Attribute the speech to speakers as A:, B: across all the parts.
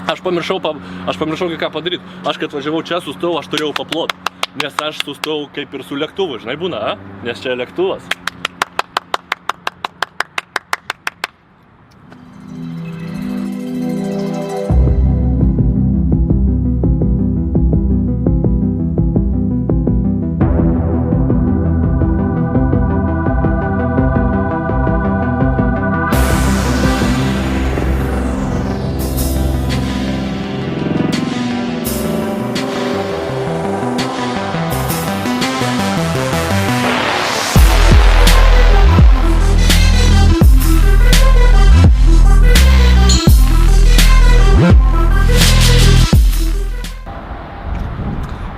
A: Aš pamiršau kai ką padaryti. Aš kai atvažiavau čia, sustojau, aš turėjau paplot. Nes aš sustojau kaip ir su lėktuvu, žinai būna, a? Nes čia lėktuvas.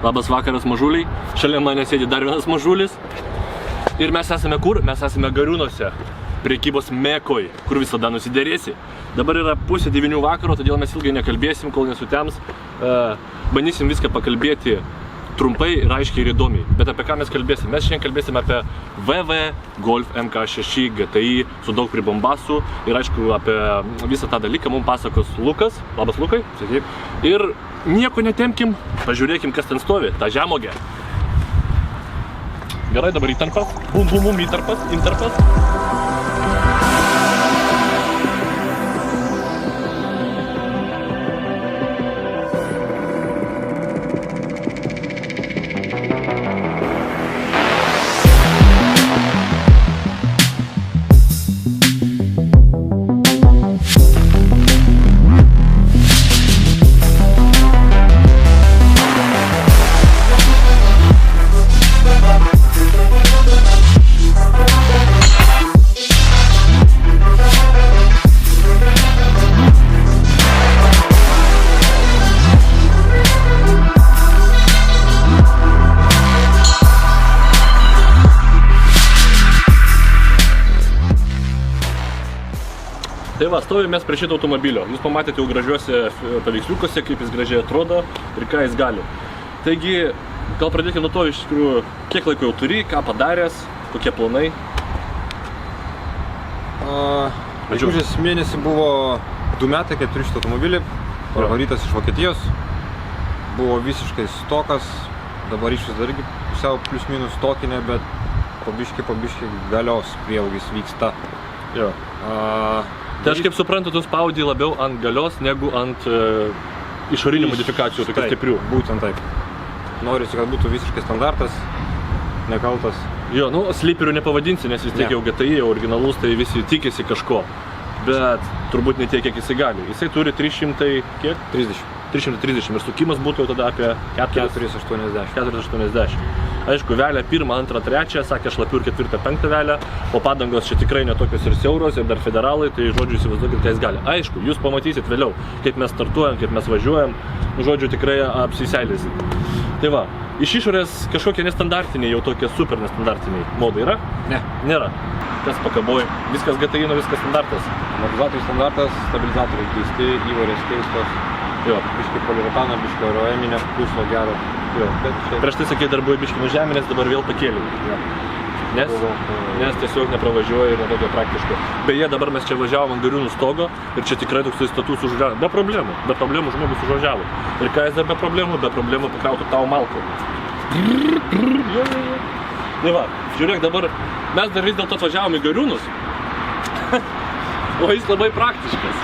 A: Labas vakaras mažuliai, šalia mane sėdi dar vienas mažulis. Ir mes esame kur? Mes esame Gariūnuose, prekybos Mekoj, kur visada nusidėrėsi. Dabar yra 8:30 vakaro, todėl mes ilgai nekalbėsim, kol nesutems. Bandysim viską pakalbėti trumpai ir aiškiai ir įdomiai. Bet apie ką mes kalbėsim? Mes šiandien kalbėsim apie VW, Golf MK6, GTI su daug pribombasų. Ir aišku, apie visą tą dalyką mums pasakos Lukas. Labas Lukai.
B: Sakyk.
A: Ir nieko netempkim, pažiūrėkim, kas ten stovi, tą žemogę. Gerai, dabar įtarpas. Bum, bum, bum, įtarpas. Tai va, stovimės prie šito automobilio. Jūs pamatėte jau gražiuose paveiksliukose, kaip jis gražiai atrodo ir ką jis gali. Taigi, gal pradėkime nuo to, iš tikrųjų, kiek laiko jau turi, ką padaręs, kokie planai?
B: Gegužės mėnesį buvo 2 metai, kai turiu šitą automobilį, parvarytas iš Vokietijos. Buvo visiškai stokas, dabar išvis dar irgi pusiau plius minus stokinė, bet po biškį galios prieaugis vyksta.
A: Jo. Tai aš kaip suprantu, tu spaudi labiau ant galios negu ant išorinių modifikacijų, tokių stiprių.
B: Būtent taip. Norisi, kad būtų visiškai standartas, nekaltas.
A: Jo, nu, sliperių nepavadinsi, nes vis tiek jau GTI, originalus, tai visi tikisi kažko. Bet turbūt ne tiek, kiek jisai gali. Jisai turi 300, kiek? 330 ir sukimas būtų jau tada apie 480. Aišku, velė 1, 2, 3, sakė šlapių ir 4, 5 velę, o padangos čia tikrai netokios ir siauros, ir dar federalai, tai žodžiu įsivaizduokit, ką jis gali. Aišku, jūs pamatysit vėliau, kaip mes startuojam, kaip mes važiuojam, žodžiu tikrai apsiseilėsit. Tai va, iš išorės kažkokie nestandartiniai, jau tokie super nestandartiniai modai yra?
B: Ne.
A: Nėra. Kas pakaboja? Viskas GTI, viskas standartas.
B: Amortizatoriai standartas, stabilizatoriai keisti, įvarės keistos.
A: Jo.
B: Biškį poliuretano, biškį aeroeminė, pliuso gero.
A: Jo. Prieš tai sakai, dar buvo biškį nužeminės, dabar vėl pakėliau.
B: Ja.
A: Nes tiesiog nepravažiuoja ir netokio praktiško. Beje, dabar mes čia važiavom ant Gariūnų stogo ir čia tikrai toks status užvažiavo. Be problemų žmogus užvažiavo. Ir ką jis dar be problemų pakrautų tau malką. Tai va, žiūrėk, dabar mes dar vis dėlto atvažiavom į Gariūnus. O jis labai praktiškas.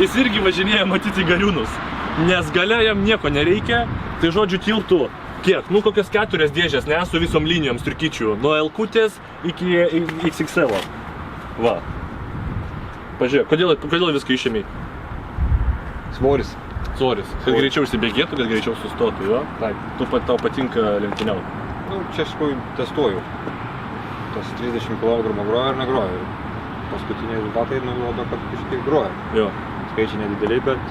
A: Jis irgi važinėja matyti Gariūnus. Nes gale jam nieko nereikia, tai žodžiu tilptų kiek? Nu kokias 4 dėžės, ne, su visom linijom striukyčių. Nuo L-kutės iki XXL. Va. Pažiūrėk, kodėl viską išėmei?
B: Svoris.
A: Kad greičiau išsibėgėtų, kad greičiau sustotų, jo? Taip. Tau patinka lenktyniauti.
B: Nu, čia aš testuoju. Tas 30 kg groja ar negroja. Paskutiniai rezultatai nurodo, kad kažkiek groja.
A: Jo.
B: Skaičiai nedideliai, bet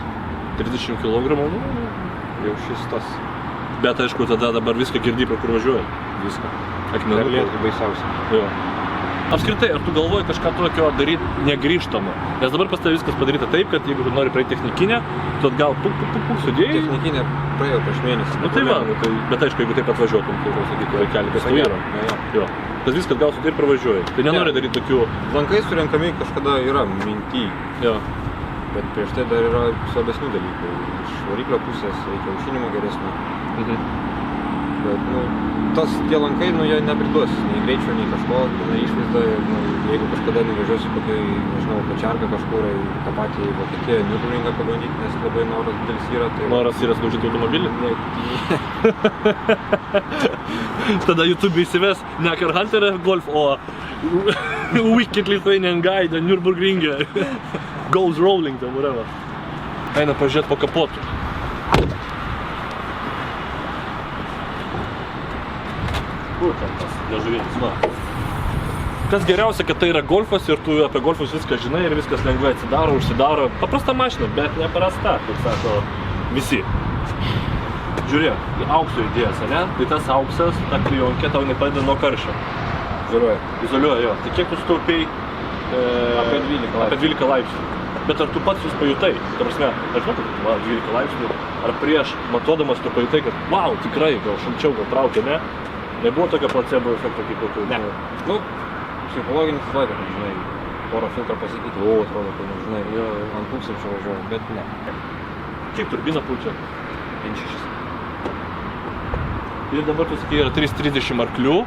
A: 30 kg, nu,
B: jau šis tas.
A: Bet aišku, tada dabar viską girdi, per kur važiuoja.
B: Viską.
A: Akmenų.
B: Per lietų baisiausia.
A: Jo. Apskritai, ar tu galvoji kažką tokio daryti negrįžtamo? Nes dabar pas tavai viskas padaryta taip, kad jeigu tu nori praeiti technikinę, tu atgal sudėjai.
B: Technikinė praėjo prieš mėnesį.
A: Nu tai va, bet aišku, jeigu taip atvažiuotum, tai sakyti, kelią kas tai yra. Jo. Tas viskas gal sudėjai ir pravažiuoji. Tai nenori daryti tokių.
B: Lankai surenkami kažkada yra minty.
A: Jo.
B: Bet prieš tai dar yra svarbesnių dalykų. Iš variklio pusės reikia aušinimo geresnio. Bet, tie lankai, jie nepriduos nei greičio, nei kažko, nei išvaizda. Jeigu kažkada nuvažiuosiu kokiai, nežinau, Kačiarką kažkur, į tą patį Vokietiją, Nürburgringą pabandyti, nes labai noras didelis yra. Tai...
A: Noras yra sudaužyti automobilį? Tada YouTube įsives ne Hunter Golf, o Wicked Lithuanian Guy, the Nürburgringe. Goes rolling, ten whatever. Eina pažiūrėt po kapotu. Kur ten tas liežuvėtis, va. Kas geriausia, kad tai yra golfas ir tu apie golfus viską žinai ir viskas lengvai atsidaro, užsidaro. Paprasta mašina, bet neprasta, kaip sako visi. Žiūrėk, aukso idėjas, ne? Tai tas auksas, ta klijonkė tau nepadeda nuo karščio. Izoliuoja, jo. Tai kiek tu sutaupėjai? Apie 12 laipsnių. Bet ar tu pats jūs pajutai? Ta prasme, aš žinau, kad 12 laipsnių. Ar prieš matodamas tu pajutai, kad wow, tikrai, gal šalčiau, gal traukia, ne? Nebuvo tokio placebo efekto kaip kokių?
B: Ne. Psichologinis laikas, žinai, oro filtrą pasakyti, atrodo, kad, žinai, ant tūkstančio važiuoju, bet ne.
A: Kiek turbina pučia?
B: 5-6.
A: Ir dabar tu sakai, yra 330 arklių,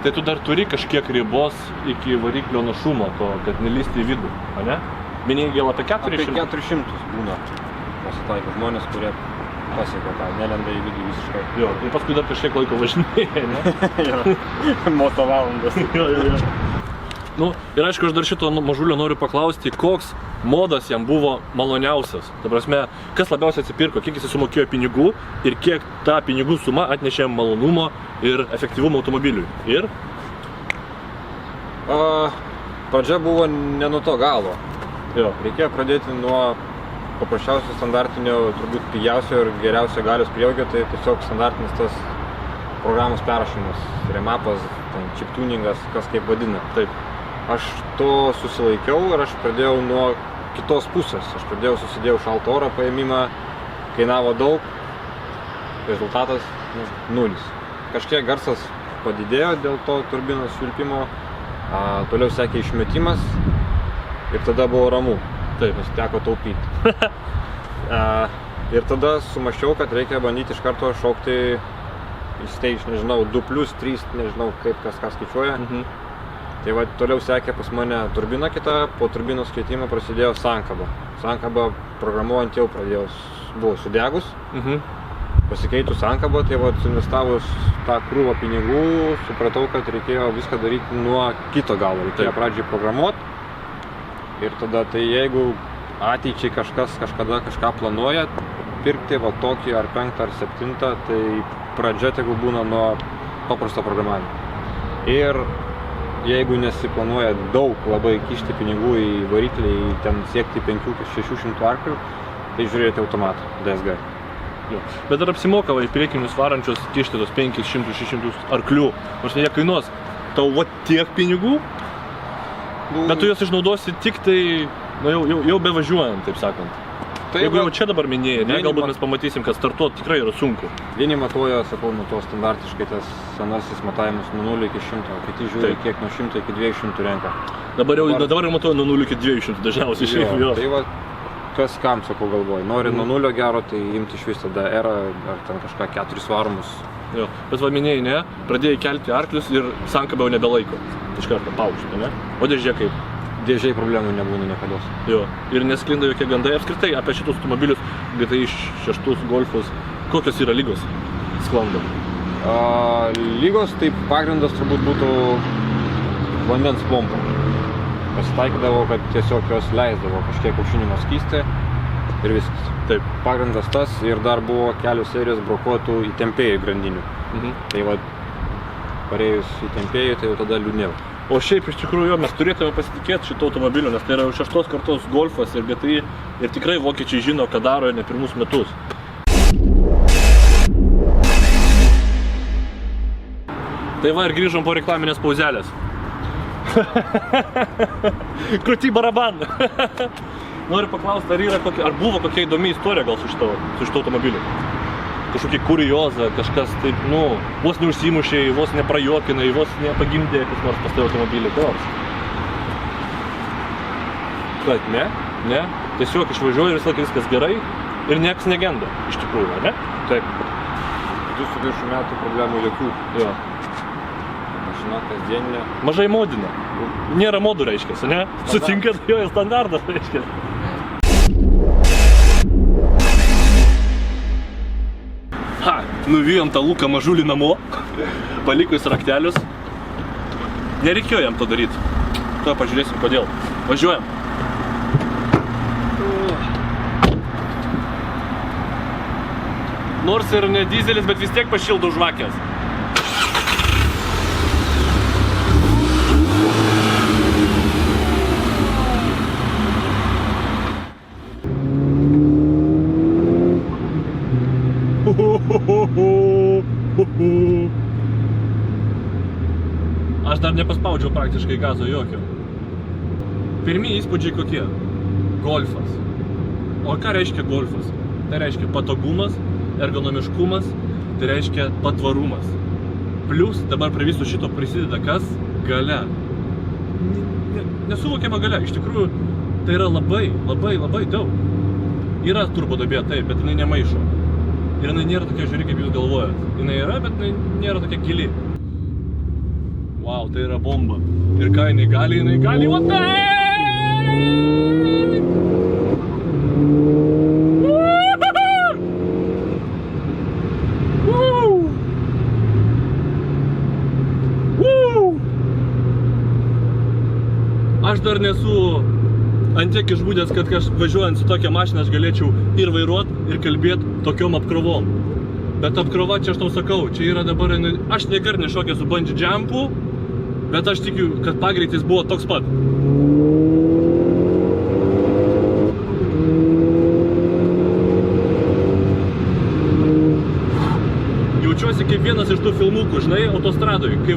A: tai tu dar turi kažkiek ribos iki variklio našumo, kad nelysti į vidų, o ne? Minėjai gal apie 400?
B: Apie 400 būna pasitaiko žmonės, kurie pasiekia tą, nelenda į vidų visiškai.
A: Jo, ir paskui dar kažkiek laiko važinėja, ne?
B: Moto valandas.
A: Jo. Ir aišku, aš dar šito mažulio noriu paklausti, koks modas jam buvo maloniausias. Ta prasme, kas labiausiai atsipirko, kiek jis sumokėjo pinigų ir kiek ta pinigų suma atnešė malonumo ir efektyvumo automobiliui. Ir?
B: Pradžia buvo ne nuo to galo.
A: Jo.
B: Reikėjo pradėti nuo paprasčiausio standartinio, turbūt pigiausio ir geriausio galios prieaugio, tai tiesiog standartinis tas programos perrašymas, remapas, chiptuningas, kas kaip vadina.
A: Taip.
B: Aš to susilaikiau ir aš pradėjau nuo kitos pusės. Aš susidėjau šaltą oro paėmimą, kainavo daug, rezultatas 0. Kažkiek garsas padidėjo dėl to turbinos švilpimo, toliau sekė išmetimas ir tada buvo ramu.
A: Taip,
B: nes teko taupyti. Ir tada sumaščiau, kad reikia bandyti iš karto šokti į stage, nežinau, 2+3, nežinau kaip kas skaičiuoja. Tai va, toliau sekė pas mane turbina kita, po turbinos keitimo prasidėjo sankaba. Sankaba programuojant jau buvo sudegus. Pasikeitus sankabą, tai va, investavus tą krūvą pinigų, supratau, kad reikėjo viską daryti nuo kito galo. Reikėjo pradžiai programuoti. Ir tada, tai jeigu ateičiai kažkas kažkada kažką planuoja pirkti, va tokį ar 5 ar 7, tai pradžia tegul būna nuo paprasto programavimo. Ir jeigu nesiplanuoja daug labai kišti pinigų į variklį, ten siekti 500-600 arklių, tai žiūrėti automatą, DSG.
A: Jo. Bet dar apsimoka į priekinius varančius kišti tos 500-600 arklių, nors jie kainuos tau va tiek pinigų, bet tu juos išnaudosi tik tai, jau bevažiuojant, taip sakant. Tai jeigu jau čia dabar minėjai, galbūt mes pamatysim, kad startuoti tikrai yra sunku.
B: Vieni matuoja, sakau, nuo to standartiškai tas senasis matavimas nuo 0 iki 100, o kiti žiūri kiek nuo 100 iki 200 renka.
A: Dabar jau matuoja nuo 0 iki 200 dažniausiai šiaip.
B: Tai va, kas kam, sakau, galvoju, nori nuo 0 gero, tai imti iš vis tada erą ar ten kažką 4 varomus.
A: Jo, bet va minėjai, ne, pradėjai kelti arklius ir sankabą jau nebelaiko. Iš karto paušti, ne? O dėžė kaip?
B: Dėžiai problemų nebūna niekados.
A: Jo, ir nesklinda jokie gandai apskritai apie šitus automobilius, GTI 6 Golfus. Kokios yra lygos sklando?
B: Lygos, tai pagrindas turbūt būtų vandens pompa. Pasitaikydavo, kad tiesiog jos leisdavo kažkiek aušinimo skystį ir viskas.
A: Taip.
B: Pagrindas tas ir dar buvo kelios serijos brokuotų įtempėjų grandinių. Tai va, parėjus įtempėjų, tai jau tada liūdniau.
A: O šiaip iš tikrųjų mes turėtume pasitikėti šito automobiliu, nes tai yra jau 6 kartos Golfas ir GTI ir tikrai vokiečiai žino, ką daro ne pirmus metus. Tai va ir grįžom po reklaminės pauzelės. Krūty baraban. Noriu paklausti, ar buvo kokia įdomi istorija gal su šito automobiliu? Kažkokie kuriozą, kažkas taip, vos neužsimušė, vos neprajuokinai, vos nepagimdė kas nors pas tai automobilį, kas nors. Kad ne? Ne? Tiesiog išvažiuoji ir visą laiką viskas gerai ir nieks negenda, iš tikrųjų, ne? Taip.
B: 2,5 metų problemų jokių.
A: Jo.
B: Mašina kasdieninė.
A: Mažai modina. Nėra modų, reiškiasi, ne? Sutinkat, jo, standartas, reiškiasi. Ha, nuvijom tą Luką mažulį namo, palikus raktelius. Nereikėjo jam to daryti. Tuo pažiūrėsim, kodėl. Važiuojam. Nors ir ne dizelis, bet vis tiek pašildo žvakės. Aš dar nepaspaudžiau praktiškai gazo jokio. Pirmi įspūdžiai kokie? Golfas. O ką reiškia golfas? Tai reiškia patogumas, ergonomiškumas, tai reiškia patvarumas. Plius dabar prie viso šito prisideda kas? Galia. Nesuvokiama galia. Iš tikrųjų, tai yra labai daug. Yra turbodubė, taip, bet jinai nemaišo. Ir jinai nėra tokia žiūri, kaip jūs galvojat. Jinai yra, bet jinai nėra tokia gili. Wow, tai yra bomba. Ir ką jinai gali, o taip! Aš dar nesu ant tiek išbūdęs, kad važiuojant su tokia mašina aš galėčiau ir vairuot, ir kalbėt tokiom apkrovom. Bet apkrova, čia aš tau sakau, čia yra dabar, aš niekart nešokęs su bungee jumpu, bet aš tikiu, kad pagreitis buvo toks pat. Jaučiuosi kaip vienas iš tų filmukų, žinai, autostradoj, kai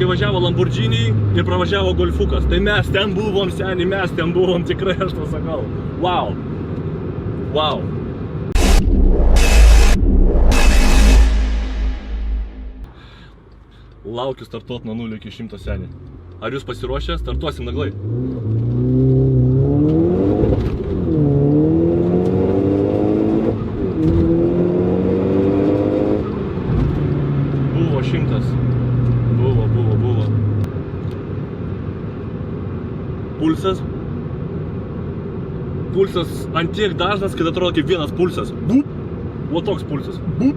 A: važiavo Lamborghini ir pravažiavo golfukas. Tai mes ten buvom, seni, mes ten buvom, tikrai aš to sakau. Wow. Wow. Laukiu startuot nuo 0 iki 100, seni. Ar jūs pasiruošę? Startuosim naglai. Buvo 100. Buvo. Pulsas ant tiek dažnas, kad atrodo kaip vienas pulsas. Bup! O toks pulsas. Bup!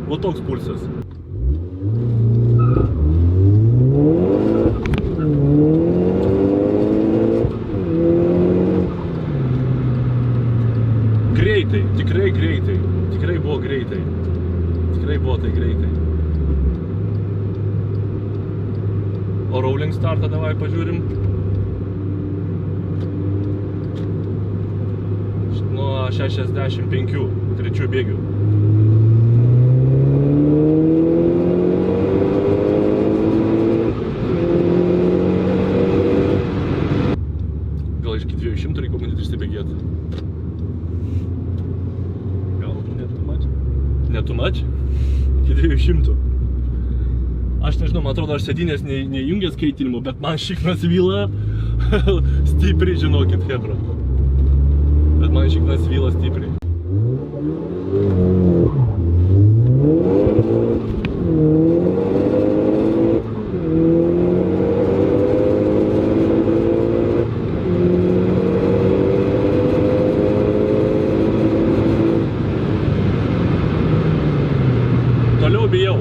A: O toks pulsas. Greitai, tikrai greitai. Tikrai buvo greitai. Tikrai buvo tai greitai. O rolling startą davai pažiūrim. Nuo 65, trečių bėgių. Gal iki 200 reikia bandyti išsibėgėti. Gal net too much? Net too much? Iki 200. Aš nežinau, man atrodo, aš sėdinės neįjungęs kaitinimu, bet man šiknas vyla stipriai, žinokit, hebra. Bet man šiknas vyla stipriai. Toliau bijau.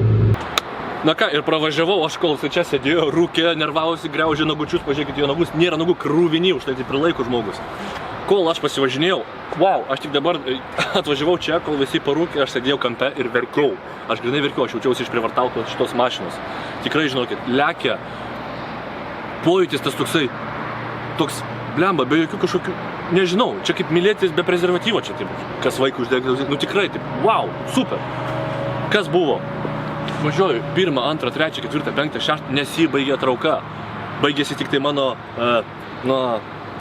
A: Na ką, ir pravažiavau, aš kol čia sėdėjo, rūkė, nervavosi, griaužė nagučius, pažiūrėkit, jo nagus, nėra nagų krūvini, už tai prilaiko žmogus. Kol aš pasivažinėjau, wow, aš tik dabar atvažiavau čia, kol visi parūkė, aš sėdėjau kampe ir verkiau. Aš grinai verkiau, aš jaučiausi išprievartautas šitos mašinos. Tikrai, žinokit, lekia, pojūtis tas toks blemba, be jokių kažkokių, nežinau, čia kaip mylėtis be prezervatyvo čia, taip, kas vaikų uždegė, nu tikrai, taip, wow, super. Kas buvo? Važiuoju, 1, 2, 3, 4, 5, 6, nesibaigė trauka. Baigėsi tik tai mano,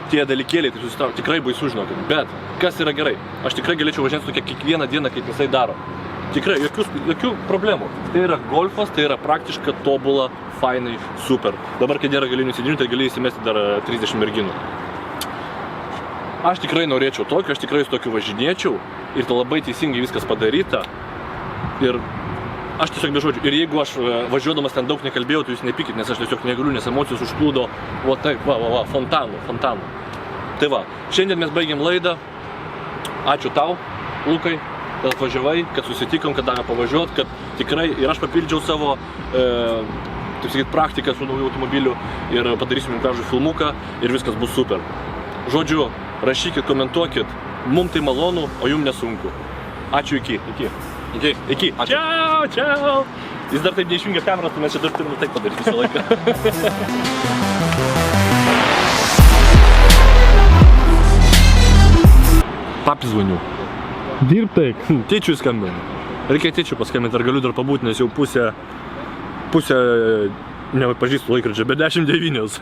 A: tie dalykėliai, tai susitraukti, tikrai baisu, žinokit. Bet, kas yra gerai? Aš tikrai galėčiau važiuoti tokia kiekvieną dieną, kaip jisai daro. Tikrai, jokių problemų. Tai yra golfas, tai yra praktiška, tobula, fainai, super. Dabar, kai nėra galinių sėdinių, tai gali įsimesti dar 30 merginų. Aš tikrai norėčiau tokio, aš tikrai su tokiu važinėčiau ir tai labai teisingai viskas padaryta. Ir aš tiesiog be žodžių. Ir jeigu aš važiuodamas ten daug nekalbėjau, tai jūs nepykit, nes aš tiesiog negaliu, nes emocijos užplūdo. Va taip, va, fontanų. Tai va, šiandien mes baigėm laidą. Ačiū tau, Lukai, kad atvažiavai, kad susitikom, kad davė pavažiuot, kad tikrai ir aš papildžiau savo taip sakyt, praktiką su nauju automobiliu ir padarysim jums gražų filmuką ir viskas bus super. Žodžiu, rašykit, komentuokit, mums tai malonu, o jums nesunku. Ačiū, iki. Iki. Čiau. Jis dar taip neišjungia kameras, tai mes čia dar turim taip padaryti visą laiką. Papis zvoniu.
C: Dirbtai.
A: Tėčiui skambinu. Reikia tėčiui paskambinti, ar galiu dar pabūti, nes jau pusę nepažįstu laikrodžio, bet 10:09.